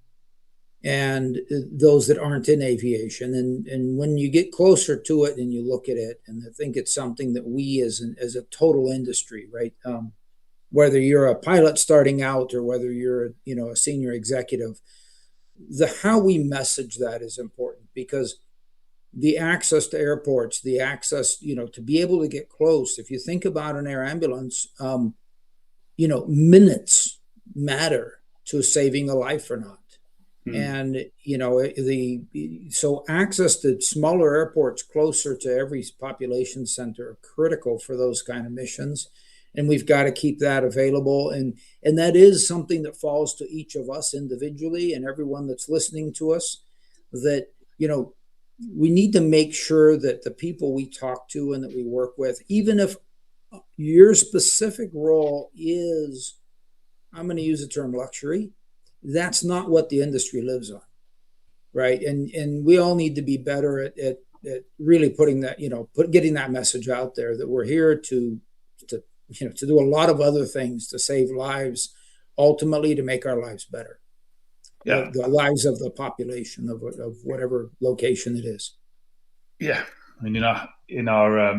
Speaker 3: and those that aren't in aviation. And when you get closer to it and you look at it, and I think it's something that we as a total industry, right? Whether you're a pilot starting out or whether you're a senior executive, how we message that is important, because the access to airports, the access, to be able to get close. If you think about an air ambulance, minutes matter to saving a life or not. And so access to smaller airports closer to every population center are critical for those kind of missions, and we've got to keep that available. And that is something that falls to each of us individually, and everyone that's listening to us, that we need to make sure that the people we talk to and that we work with, even if your specific role is, I'm going to use the term luxury, that's not what the industry lives on, right? And we all need to be better at really putting that, getting that message out there, that we're here to do a lot of other things to save lives, ultimately to make our lives better. Yeah. The lives of the population of whatever location it is.
Speaker 5: Yeah. I mean, in our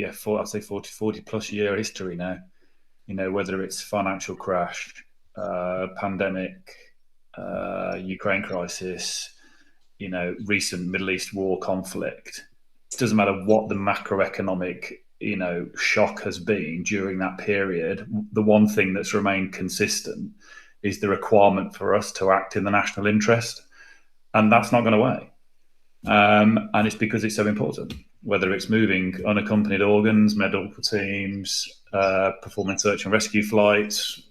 Speaker 4: I'd say 40 plus year history now. Whether it's financial crash, pandemic, Ukraine crisis, recent Middle East war conflict. It doesn't matter what the macroeconomic, shock has been during that period. The one thing that's remained consistent is the requirement for us to act in the national interest, and that's not going away. And it's because it's so important. Whether it's moving unaccompanied organs, medical teams, performing search and rescue flights,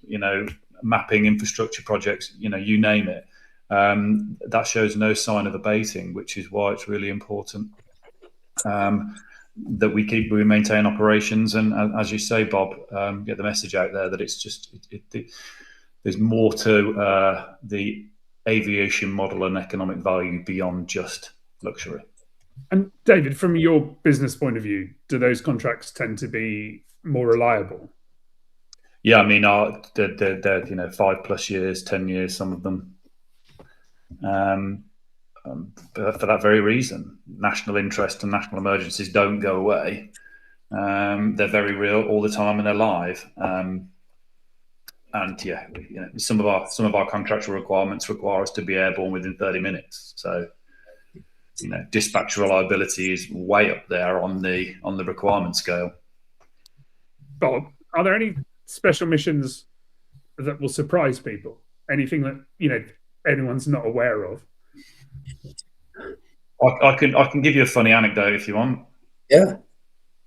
Speaker 4: mapping infrastructure projects, you name it. That shows no sign of abating, which is why it's really important that we maintain operations, and as you say, Bob, get the message out there that it's just there's more to the aviation model and economic value beyond just luxury.
Speaker 1: And David, from your business point of view, do those contracts tend to be more reliable?
Speaker 4: Yeah, I mean, they're 5+ years, 10 years, some of them. But for that very reason, national interest and national emergencies don't go away. They're very real all the time, and they're live. And yeah, some of our contractual requirements require us to be airborne within 30 minutes. So, dispatch reliability is way up there on the requirement scale.
Speaker 1: Bob, are there any special missions that will surprise people? Anything that anyone's not aware of?
Speaker 4: I can give you a funny anecdote if you want.
Speaker 3: Yeah.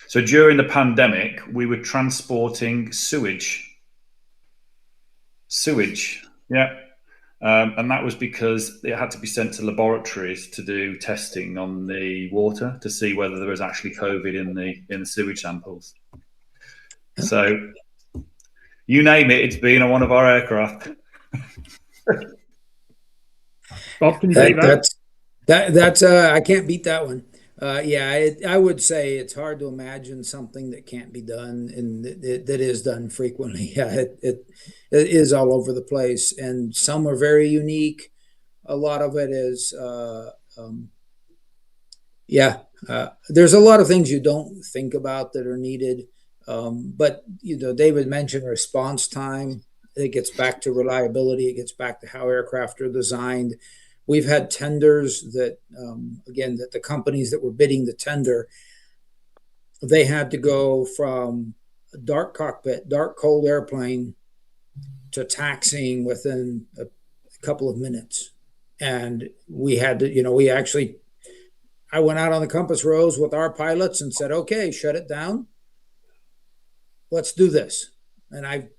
Speaker 4: So during the pandemic, we were transporting sewage. Yeah. And that was because it had to be sent to laboratories to do testing on the water to see whether there was actually COVID in the sewage samples. So you name it, it's been on one of our aircraft.
Speaker 1: Bob, can you believe that?
Speaker 3: That's I can't beat that one. I would say it's hard to imagine something that can't be done, and that is done frequently. Yeah, it is all over the place, and some are very unique. A lot of it is, there's a lot of things you don't think about that are needed. But David mentioned response time. It gets back to reliability. It gets back to how aircraft are designed. We've had tenders that, that the companies that were bidding the tender, they had to go from a dark cockpit, dark, cold airplane to taxiing within a couple of minutes. And we had to, I went out on the compass rose with our pilots and said, okay, shut it down. Let's do this. And I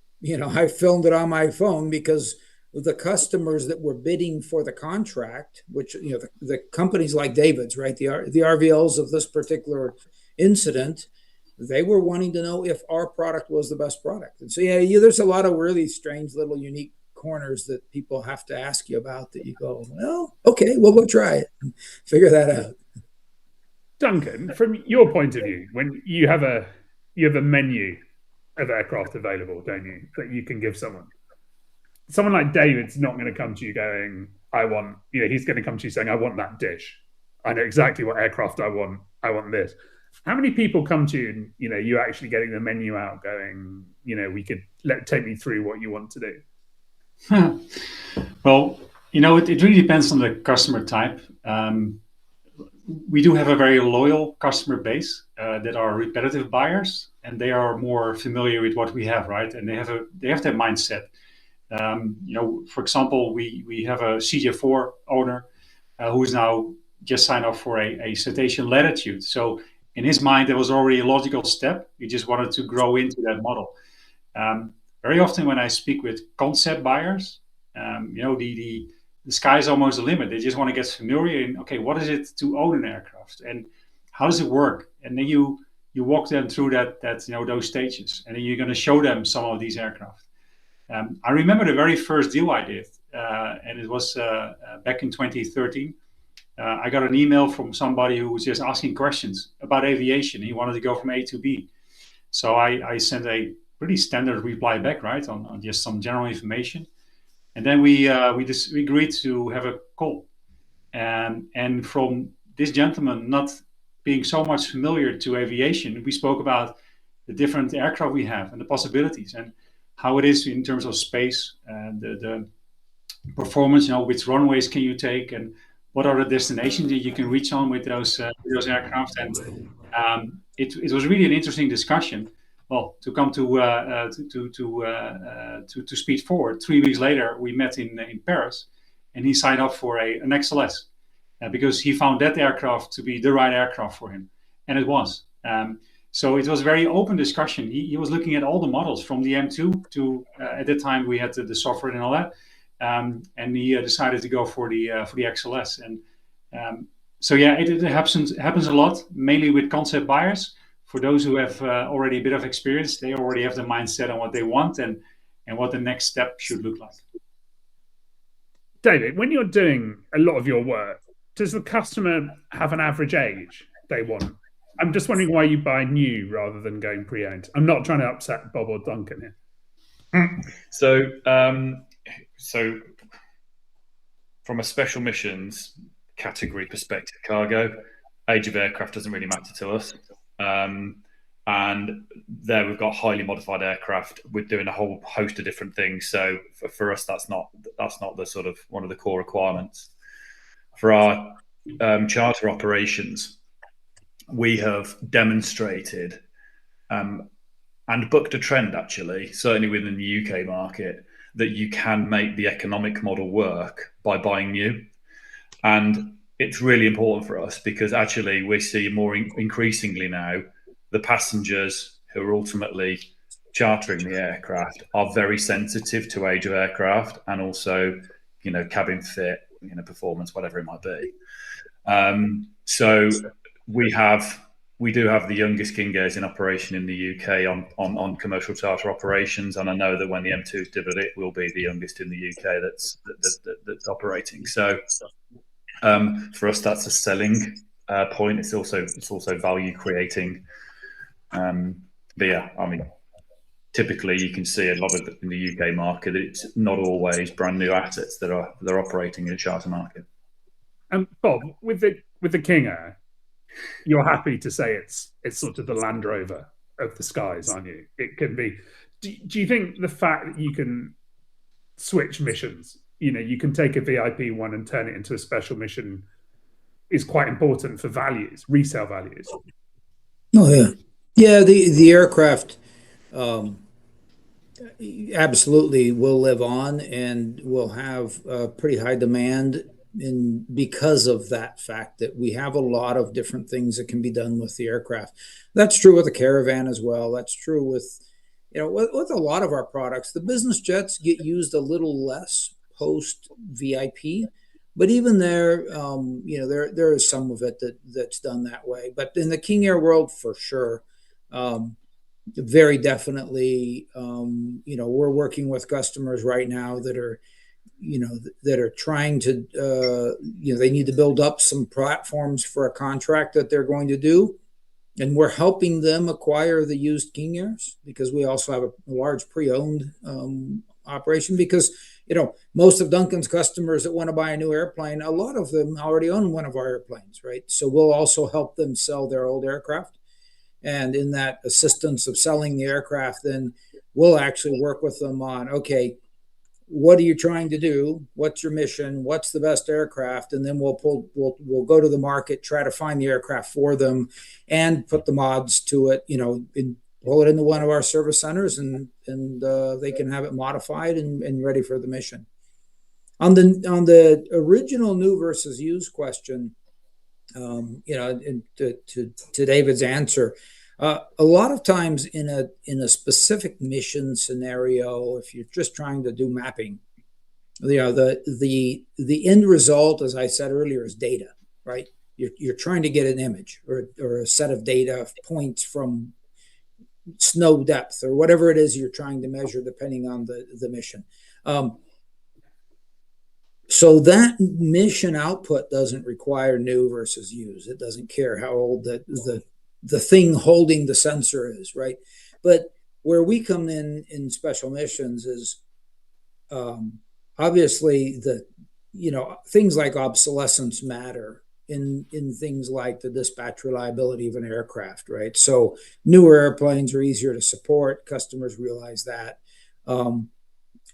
Speaker 3: filmed it on my phone because the customers that were bidding for the contract, which, the companies like David's, right, the RVLs of this particular incident, they were wanting to know if our product was the best product. And so, there's a lot of really strange little unique corners that people have to ask you about that you go, well, okay, we'll go try it and figure that out.
Speaker 1: Duncan, from your point of view, when you have a menu of aircraft available, don't you, that you can give someone? Someone like David's not going to come to you going, he's going to come to you saying, I want that dish. I know exactly what aircraft I want. I want this. How many people come to you and, you're actually getting the menu out going, take me through what you want to do?
Speaker 2: Well, it really depends on the customer type. We do have a very loyal customer base that are repetitive buyers, and they are more familiar with what we have, right? And they have that mindset. For example, we have a CJ4 owner who is now just signed up for a citation latitude. So in his mind, there was already a logical step. He just wanted to grow into that model. Very often when I speak with concept buyers, the sky's almost the limit. They just want to get familiar in, okay, what is it to own an aircraft and how does it work? And then you walk them through that those stages, and then you're going to show them some of these aircraft. I remember the very first deal I did, and it was back in 2013. I got an email from somebody who was just asking questions about aviation. He wanted to go from A to B. So I sent a pretty standard reply back, right, on just some general information. And then we agreed to have a call. And from this gentleman, not being so much familiar to aviation, we spoke about the different aircraft we have and the possibilities and how it is in terms of space and the performance. Which runways can you take and what are the destinations that you can reach on with those aircraft? And it was really an interesting discussion. Well, to come to speed forward, 3 weeks later we met in Paris, and he signed up for an XLS because he found that aircraft to be the right aircraft for him, and it was. So it was a very open discussion. He was looking at all the models from the M2 to at that time we had the software and all that, and he decided to go for the XLS. And so yeah, it happens a lot, mainly with concept buyers. For those who have already a bit of experience, they already have the mindset on what they want and what the next step should look like.
Speaker 1: David, when you're doing a lot of your work, does the customer have an average age they want? I'm just wondering why you buy new rather than going pre-owned. I'm not trying to upset Bob or Duncan here.
Speaker 4: So from a special missions category perspective, cargo, age of aircraft doesn't really matter to us. And there we've got highly modified aircraft. We're doing a whole host of different things. So for us, that's not the sort of one of the core requirements. For our charter operations, we have demonstrated and booked a trend, actually, certainly within the UK market, that you can make the economic model work by buying new. And it's really important for us because actually we see more increasingly now the passengers who are ultimately chartering the aircraft are very sensitive to age of aircraft and also, cabin fit, performance, whatever it might be. So we do have the youngest King Airs in operation in the UK on commercial charter operations, and I know that when the M2's delivered, it will be the youngest in the UK that's operating. So for us, that's a selling point. It's also value creating. But yeah, I mean, typically you can see a lot of in the UK market. It's not always brand new assets that are operating in the charter market.
Speaker 1: Bob, with the King Air, you're happy to say it's sort of the Land Rover of the skies, aren't you? It can be. Do you think the fact that you can switch missions, you can take a VIP one and turn it into a special mission, is quite important for values, resale values?
Speaker 3: Oh yeah, yeah. The aircraft absolutely will live on and will have pretty high demand. And because of that fact that we have a lot of different things that can be done with the aircraft. That's true with the Caravan as well. That's true with, with a lot of our products. The business jets get used a little less post VIP, but even there, there is some of it that's done that way. But in the King Air world, for sure, very definitely, we're working with customers right now that are trying to, they need to build up some platforms for a contract that they're going to do. And we're helping them acquire the used King Airs because we also have a large pre-owned operation because, most of Duncan's customers that want to buy a new airplane, a lot of them already own one of our airplanes, right? So we'll also help them sell their old aircraft. And in that assistance of selling the aircraft, then we'll actually work with them on, okay, what are you trying to do? What's your mission? What's the best aircraft? And then we'll go to the market, try to find the aircraft for them and put the mods to it, pull it into one of our service centers and they can have it modified and ready for the mission. On the original new versus used question, to David's answer, a lot of times in a specific mission scenario, if you're just trying to do mapping, the end result, as I said earlier, is data, right? You're trying to get an image or a set of data points from snow depth or whatever it is you're trying to measure, depending on the mission. So that mission output doesn't require new versus used. It doesn't care how old the thing holding the sensor is, right? But where we come in special missions is obviously things like obsolescence matter in things like the dispatch reliability of an aircraft, right? So newer airplanes are easier to support. Customers realize that.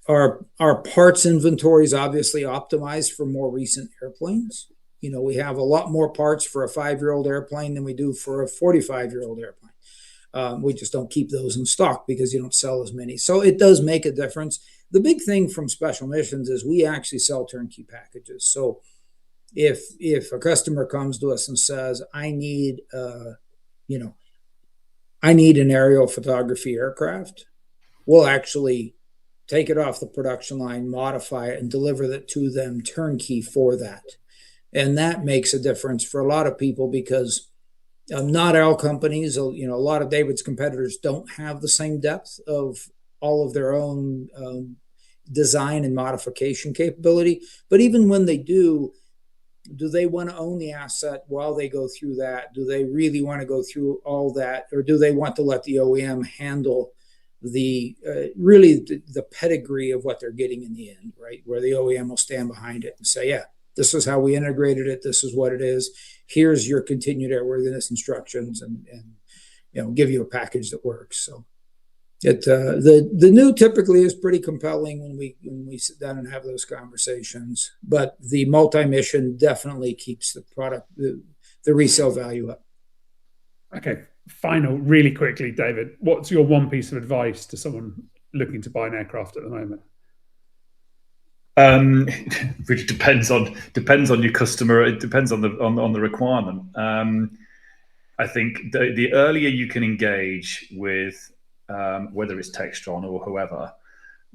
Speaker 3: Our parts inventory is obviously optimized for more recent airplanes. You know, we have a lot more parts for a 5-year-old airplane than we do for a 45-year-old airplane. We just don't keep those in stock because you don't sell as many. So it does make a difference. The big thing from special missions is we actually sell turnkey packages. So if a customer comes to us and says, I need an aerial photography aircraft, we'll actually take it off the production line, modify it, and deliver it to them turnkey for that. And that makes a difference for a lot of people because not all companies, a lot of David's competitors don't have the same depth of all of their own design and modification capability. But even when they do they want to own the asset while they go through that? Do they really want to go through all that? Or do they want to let the OEM handle the pedigree of what they're getting in the end, right? Where the OEM will stand behind it and say, yeah, this is how we integrated it. This is what it is. Here's your continued airworthiness instructions, and give you a package that works. So the new typically is pretty compelling when we sit down and have those conversations. But the multi-mission definitely keeps the product, the resale value up.
Speaker 1: Okay. Final, really quickly, David, what's your one piece of advice to someone looking to buy an aircraft at the moment?
Speaker 4: Which depends on your customer. It depends on the requirement. I think the earlier you can engage with whether it's Textron or whoever,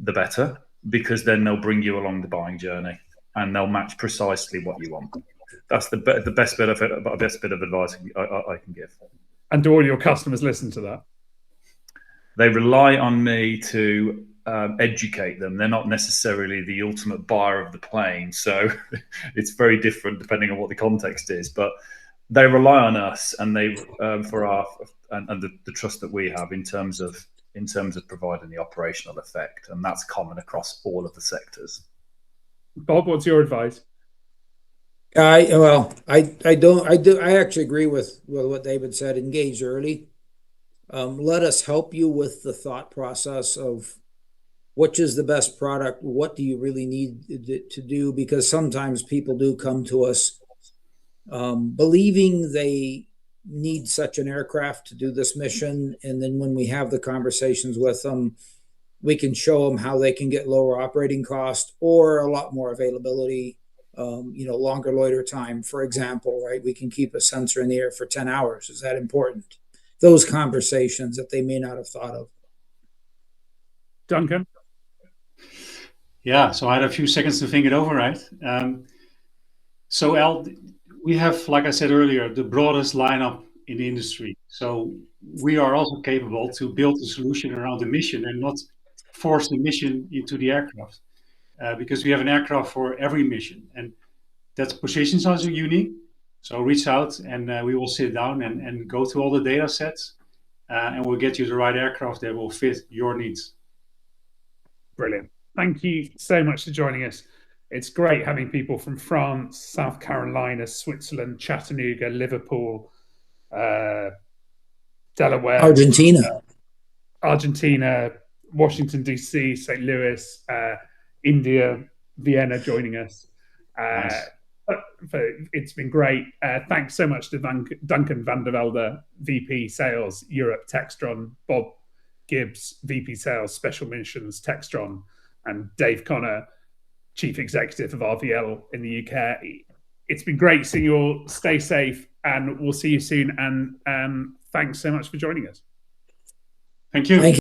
Speaker 4: the better, because then they'll bring you along the buying journey and they'll match precisely what you want. That's the best bit of advice I can give.
Speaker 1: And do all your customers listen to that?
Speaker 4: They rely on me to educate them. They're not necessarily the ultimate buyer of the plane, so it's very different depending on what the context is. But they rely on us, and they for our and the trust that we have in terms of providing the operational effect, and that's common across all of the sectors.
Speaker 1: Bob, what's your advice?
Speaker 3: I actually agree with what David said. Engage early. Let us help you with the thought process of which is the best product. What do you really need to do? Because sometimes people do come to us believing they need such an aircraft to do this mission, and then when we have the conversations with them, we can show them how they can get lower operating cost or a lot more availability. Longer loiter time, for example, right? We can keep a sensor in the air for 10 hours. Is that important? Those conversations that they may not have thought of.
Speaker 1: Duncan?
Speaker 2: Yeah, so I had a few seconds to think it over, right? So Al, we have, like I said earlier, the broadest lineup in the industry. So we are also capable to build a solution around the mission and not force the mission into the aircraft. Because we have an aircraft for every mission, and that positions us unique. So reach out and we will sit down and go through all the data sets, and we'll get you the right aircraft that will fit your needs.
Speaker 1: Brilliant. Thank you so much for joining us. It's great having people from France, South Carolina, Switzerland, Chattanooga, Liverpool, Delaware, Argentina, Washington, D.C., St. Louis, India, Vienna joining us.
Speaker 2: Nice.
Speaker 1: It's been great. Thanks so much to Duncan van der Velde, VP Sales, Europe, Textron, Bob Gibbs, VP Sales, Special Missions, Textron, and Dave Connor, Chief Executive of RVL in the UK. It's been great seeing you all. Stay safe, and we'll see you soon. And thanks so much for joining us.
Speaker 2: Thank you.